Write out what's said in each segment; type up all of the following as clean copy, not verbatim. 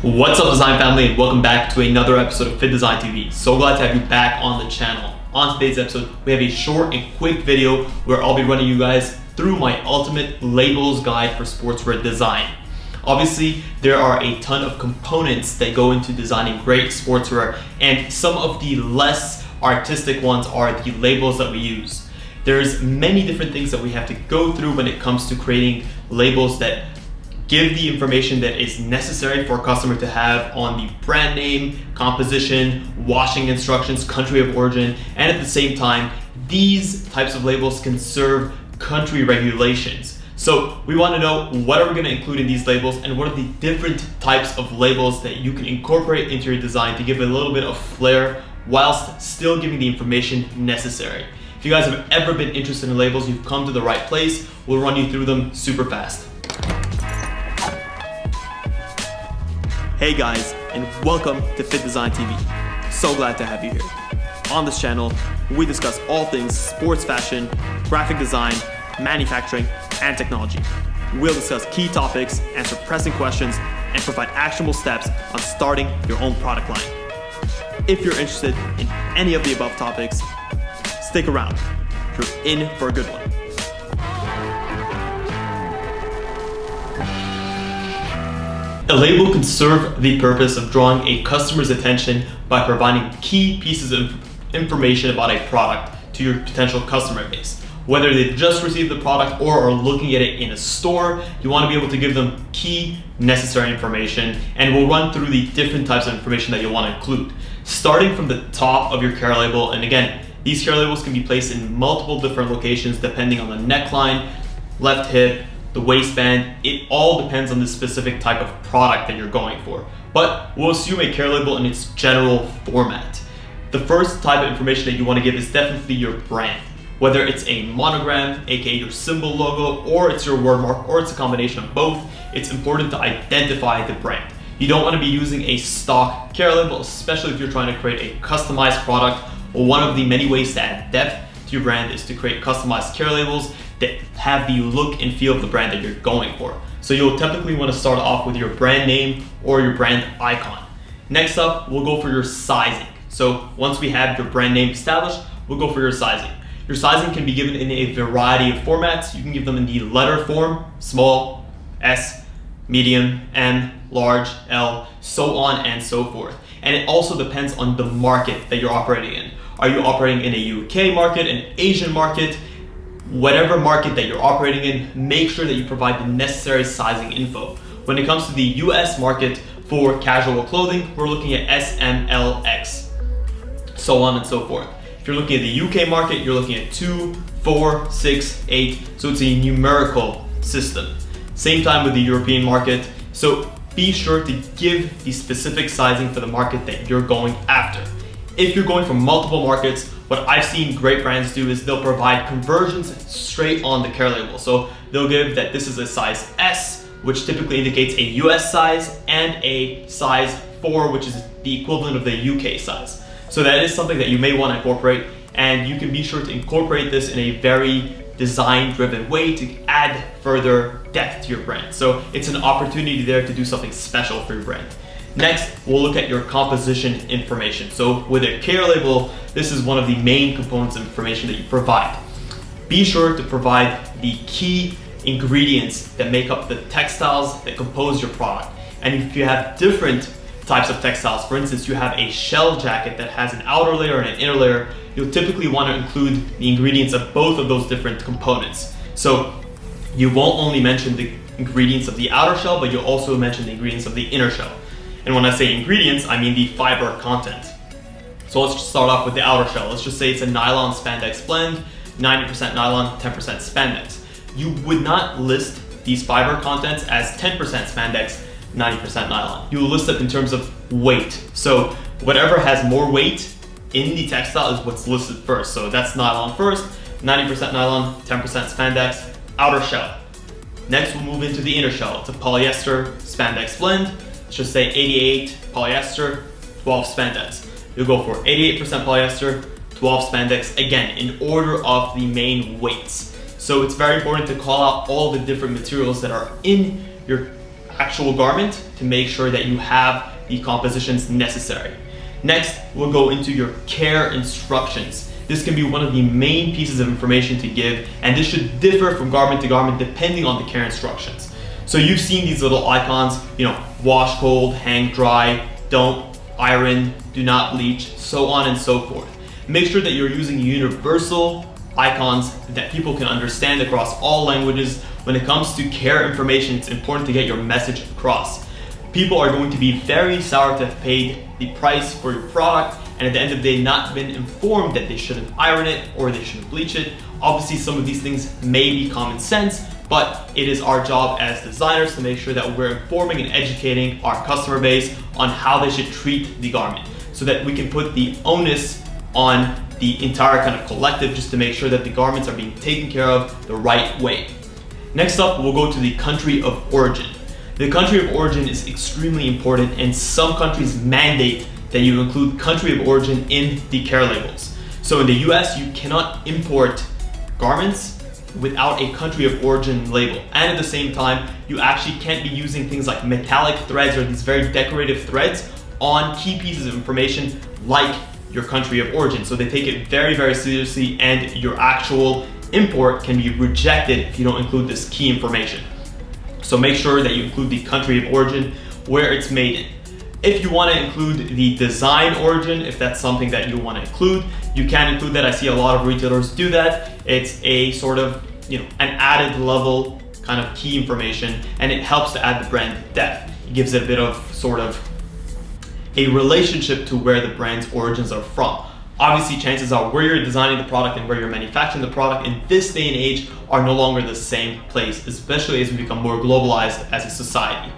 What's up, design family, and welcome back to another episode of FittDesign TV. So glad to have you back on the channel. On today's episode, we have a short and quick video where I'll be running you guys through my ultimate labels guide for sportswear design. Obviously, there are a ton of components that go into designing great sportswear, and some of the less artistic ones are the labels that we use. There's many different things that we have to go through when it comes to creating labels that give the information that is necessary for a customer to have on the brand name, composition, washing instructions, country of origin, and at the same time, these types of labels can serve country regulations. So we want to know what are we going to include in these labels and what are the different types of labels that you can incorporate into your design to give it a little bit of flair whilst still giving the information necessary. If you guys have ever been interested in labels, you've come to the right place. We'll run you through them super fast. Hey guys, and welcome to FittDesign TV. So glad to have you here. On this channel, we discuss all things sports fashion, graphic design, manufacturing, and technology. We'll discuss key topics, answer pressing questions, and provide actionable steps on starting your own product line. If you're interested in any of the above topics, stick around. You're in for a good one. A label can serve the purpose of drawing a customer's attention by providing key pieces of information about a product to your potential customer base. Whether they've just received the product or are looking at it in a store, you want to be able to give them key necessary information, and we'll run through the different types of information that you'll want to include. Starting from the top of your care label, and again, these care labels can be placed in multiple different locations depending on the neckline, left hip, the waistband. It all depends on the specific type of product that you're going for. But we'll assume a care label in its general format. The first type of information that you want to give is definitely your brand. Whether it's a monogram, aka your symbol logo, or it's your word mark, or it's a combination of both, it's important to identify the brand. You don't want to be using a stock care label, especially if you're trying to create a customized product. One of the many ways to add depth to your brand is to create customized care labels that have the look and feel of the brand that you're going for. So you'll typically want to start off with your brand name or your brand icon. Next up, we'll go for your sizing. So once we have your brand name established, we'll go for your sizing. Your sizing can be given in a variety of formats. You can give them in the letter form, small, S, medium, M, large, L, so on and so forth. And it also depends on the market that you're operating in. Are you operating in a UK market, an Asian market? Whatever market that you're operating in, make sure that you provide the necessary sizing info. When it comes to the US market for casual clothing, we're looking at S, M, L, X, so on and so forth. If you're looking at the UK market, you're looking at 2, 4, 6, 8, so it's a numerical system. Same time with the European market, so be sure to give the specific sizing for the market that you're going after. If you're going for multiple markets, what I've seen great brands do is they'll provide conversions straight on the care label. So they'll give that this is a size S, which typically indicates a US size, and a size 4, which is the equivalent of the UK size. So that is something that you may want to incorporate, and you can be sure to incorporate this in a very design-driven way to add further depth to your brand. So it's an opportunity there to do something special for your brand. Next, we'll look at your composition information. So with a care label, this is one of the main components of information that you provide. Be sure to provide the key ingredients that make up the textiles that compose your product. And if you have different types of textiles, for instance, you have a shell jacket that has an outer layer and an inner layer, you'll typically want to include the ingredients of both of those different components. So you won't only mention the ingredients of the outer shell, but you'll also mention the ingredients of the inner shell. And when I say ingredients, I mean the fiber content. So let's just start off with the outer shell. Let's just say it's a nylon spandex blend, 90% nylon, 10% spandex. You would not list these fiber contents as 10% spandex, 90% nylon. You will list it in terms of weight. So whatever has more weight in the textile is what's listed first. So that's nylon first, 90% nylon, 10% spandex, outer shell. Next, we'll move into the inner shell. It's a polyester spandex blend. Let's just say 88 polyester, 12 spandex. You'll go for 88% polyester, 12 spandex, again, in order of the main weights. So it's very important to call out all the different materials that are in your actual garment to make sure that you have the compositions necessary. Next, we'll go into your care instructions. This can be one of the main pieces of information to give, and this should differ from garment to garment depending on the care instructions. So you've seen these little icons, wash cold, hang dry, don't iron, do not bleach, so on and so forth. Make sure that you're using universal icons that people can understand across all languages. When it comes to care information, it's important to get your message across. People are going to be very sour to have paid the price for your product and at the end of the day not been informed that they shouldn't iron it or they shouldn't bleach it. Obviously some of these things may be common sense, but it is our job as designers to make sure that we're informing and educating our customer base on how they should treat the garment so that we can put the onus on the entire kind of collective just to make sure that the garments are being taken care of the right way. Next up, we'll go to the country of origin. The country of origin is extremely important, and some countries mandate that you include country of origin in the care labels. So in the US, you cannot import garments without a country of origin label. And at the same time, you actually can't be using things like metallic threads or these very decorative threads on key pieces of information like your country of origin. So they take it very, very seriously, and your actual import can be rejected if you don't include this key information. So make sure that you include the country of origin where it's made in. If you want to include the design origin, if that's something that you want to include, you can include that. I see a lot of retailers do that. It's a sort of, an added level kind of key information, and it helps to add the brand depth. It gives it a bit of sort of a relationship to where the brand's origins are from. Obviously, chances are where you're designing the product and where you're manufacturing the product in this day and age are no longer the same place, especially as we become more globalized as a society.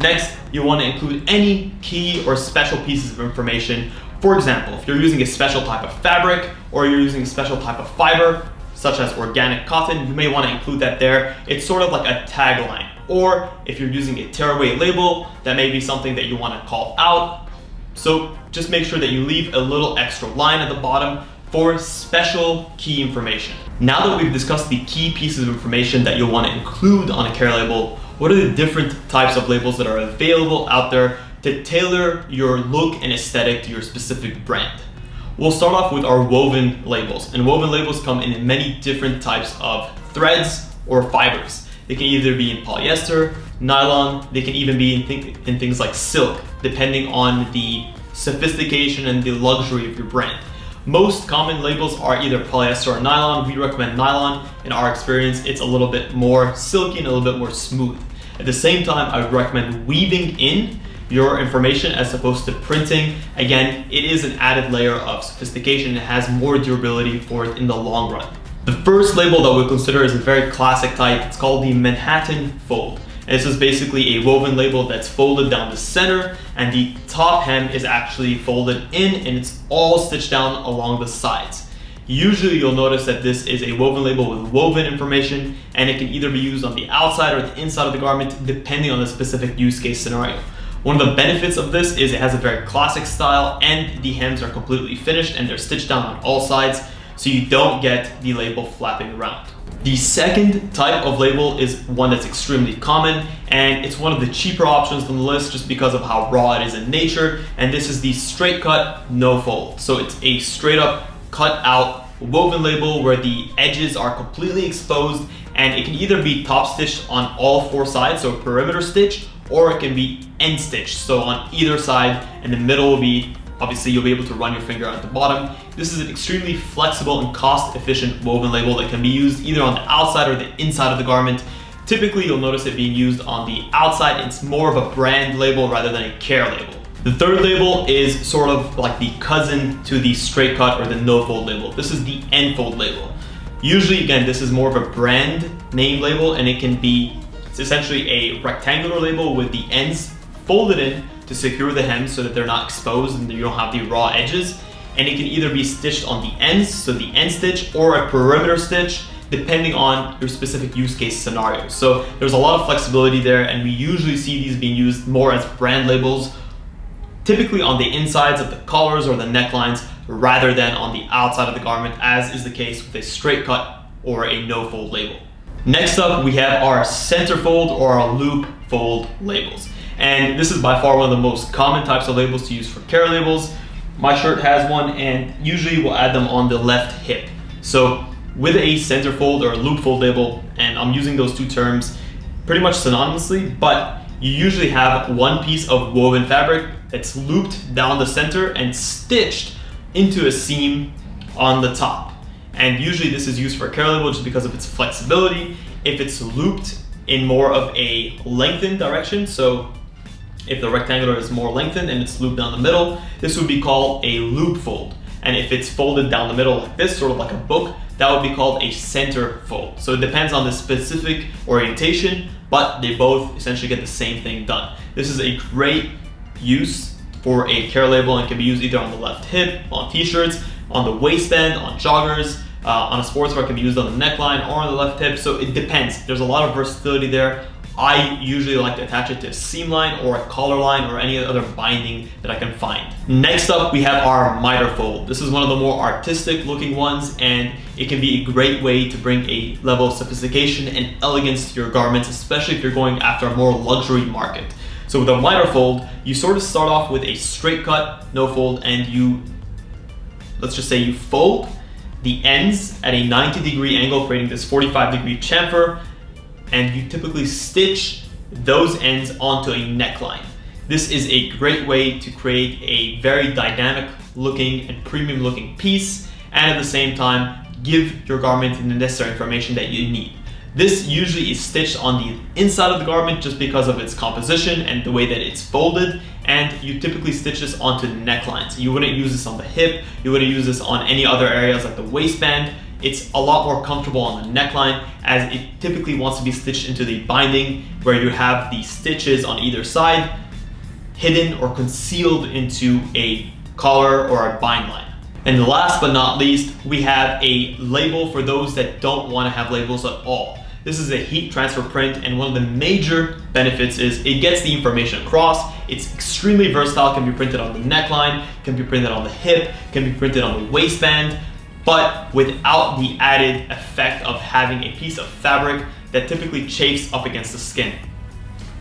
Next, you want to include any key or special pieces of information. For example, if you're using a special type of fabric or you're using a special type of fiber, such as organic cotton, you may want to include that there. It's sort of like a tagline. Or if you're using a tearaway label, that may be something that you want to call out. So just make sure that you leave a little extra line at the bottom for special key information. Now that we've discussed the key pieces of information that you'll want to include on a care label, what are the different types of labels that are available out there to tailor your look and aesthetic to your specific brand? We'll start off with our woven labels, and woven labels come in many different types of threads or fibers. They can either be in polyester, nylon, they can even be in things like silk, depending on the sophistication and the luxury of your brand. Most common labels are either polyester or nylon. We recommend nylon. In our experience, it's a little bit more silky and a little bit more smooth. At the same time, I would recommend weaving in your information as opposed to printing. Again, it is an added layer of sophistication. It has more durability for it in the long run. The first label that we'll consider is a very classic type. It's called the Manhattan fold. And this is basically a woven label that's folded down the center, and the top hem is actually folded in, and it's all stitched down along the sides. Usually you'll notice that this is a woven label with woven information, and it can either be used on the outside or the inside of the garment depending on the specific use case scenario. One of the benefits of this is it has a very classic style, and the hems are completely finished and they're stitched down on all sides, so you don't get the label flapping around. The second type of label is one that's extremely common, and it's one of the cheaper options on the list just because of how raw it is in nature, and this is the straight cut, no fold. So it's a straight up cut out woven label where the edges are completely exposed, and it can either be top stitched on all four sides, so perimeter stitch, or it can be end stitched, so on either side, and the middle will be, obviously you'll be able to run your finger at the bottom. This is an extremely flexible and cost efficient woven label that can be used either on the outside or the inside of the garment. Typically you'll notice it being used on the outside. It's more of a brand label rather than a care label. The third label is sort of like the cousin to the straight cut or the no fold label. This is the end fold label. Usually, again, this is more of a brand name label, and it can be, it's essentially a rectangular label with the ends folded in to secure the hems so that they're not exposed and you don't have the raw edges. And it can either be stitched on the ends, so the end stitch, or a perimeter stitch, depending on your specific use case scenario. So there's a lot of flexibility there, and we usually see these being used more as brand labels, typically on the insides of the collars or the necklines, rather than on the outside of the garment, as is the case with a straight cut or a no fold label. Next up, we have our centerfold or our loop fold labels. And this is by far one of the most common types of labels to use for care labels. My shirt has one, and usually we'll add them on the left hip. So with a centerfold or a loop fold label, and I'm using those two terms pretty much synonymously, but you usually have one piece of woven fabric that's looped down the center and stitched into a seam on the top. And usually this is used for a care label just because of its flexibility. If it's looped in more of a lengthened direction, so if the rectangular is more lengthened and it's looped down the middle, this would be called a loop fold. And if it's folded down the middle like this, sort of like a book, that would be called a center fold. So it depends on the specific orientation, but they both essentially get the same thing done. This is a great use for a care label and can be used either on the left hip, on t-shirts, on the waistband, on joggers, on a sportswear, it can be used on the neckline or on the left hip. So it depends. There's a lot of versatility there. I usually like to attach it to a seam line or a collar line or any other binding that I can find. Next up, we have our miter fold. This is one of the more artistic looking ones, and it can be a great way to bring a level of sophistication and elegance to your garments, especially if you're going after a more luxury market. So with a miter fold, you sort of start off with a straight cut, no fold, and you, let's just say you fold the ends at a 90-degree angle, creating this 45-degree chamfer, and you typically stitch those ends onto a neckline. This is a great way to create a very dynamic looking and premium looking piece, and at the same time give your garment the necessary information that you need. This usually is stitched on the inside of the garment just because of its composition and the way that it's folded, and you typically stitch this onto the neckline. So you wouldn't use this on the hip, you wouldn't use this on any other areas like the waistband. It's a lot more comfortable on the neckline, as it typically wants to be stitched into the binding where you have the stitches on either side hidden or concealed into a collar or a bind line. And last but not least, we have a label for those that don't want to have labels at all. This is a heat transfer print, and one of the major benefits is it gets the information across. It's extremely versatile, can be printed on the neckline, can be printed on the hip, can be printed on the waistband, but without the added effect of having a piece of fabric that typically chafes up against the skin.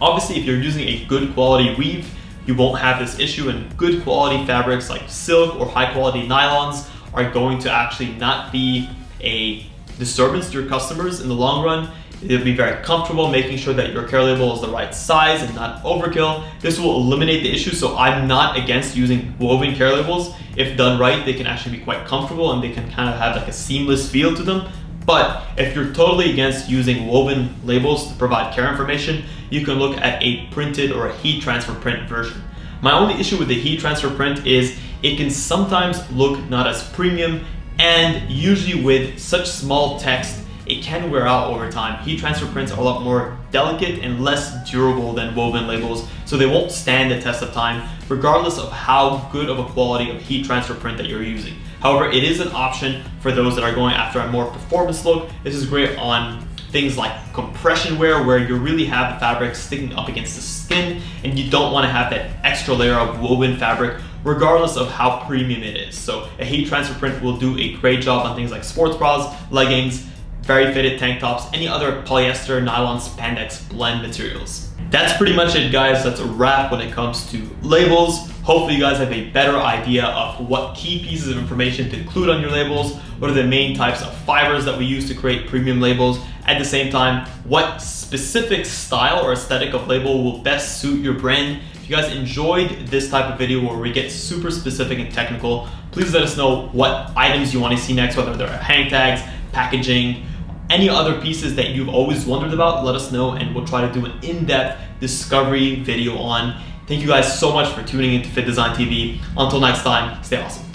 Obviously, if you're using a good quality weave, you won't have this issue, and good quality fabrics like silk or high quality nylons are going to actually not be a disturbance to your customers in the long run. It'll be very comfortable, making sure that your care label is the right size and not overkill. This will eliminate the issue, so I'm not against using woven care labels. If done right, they can actually be quite comfortable and they can kind of have like a seamless feel to them. But if you're totally against using woven labels to provide care information, you can look at a printed or a heat transfer print version. My only issue with the heat transfer print is it can sometimes look not as premium, and usually with such small text, it can wear out over time. Heat transfer prints are a lot more delicate and less durable than woven labels, so they won't stand the test of time, regardless of how good of a quality of heat transfer print that you're using. However, it is an option for those that are going after a more performance look. This is great on things like compression wear, where you really have the fabric sticking up against the skin and you don't want to have that extra layer of woven fabric, regardless of how premium it is. So a heat transfer print will do a great job on things like sports bras, leggings, very fitted tank tops, any other polyester, nylon, spandex blend materials. That's pretty much it, guys. That's a wrap when it comes to labels. Hopefully you guys have a better idea of what key pieces of information to include on your labels, what are the main types of fibers that we use to create premium labels. At the same time, what specific style or aesthetic of label will best suit your brand. If you guys enjoyed this type of video where we get super specific and technical, please let us know what items you want to see next, whether they're hang tags, packaging, any other pieces that you've always wondered about. Let us know and we'll try to do an in-depth discovery video on. Thank you guys so much for tuning into FittDesign TV. Until next time, stay awesome.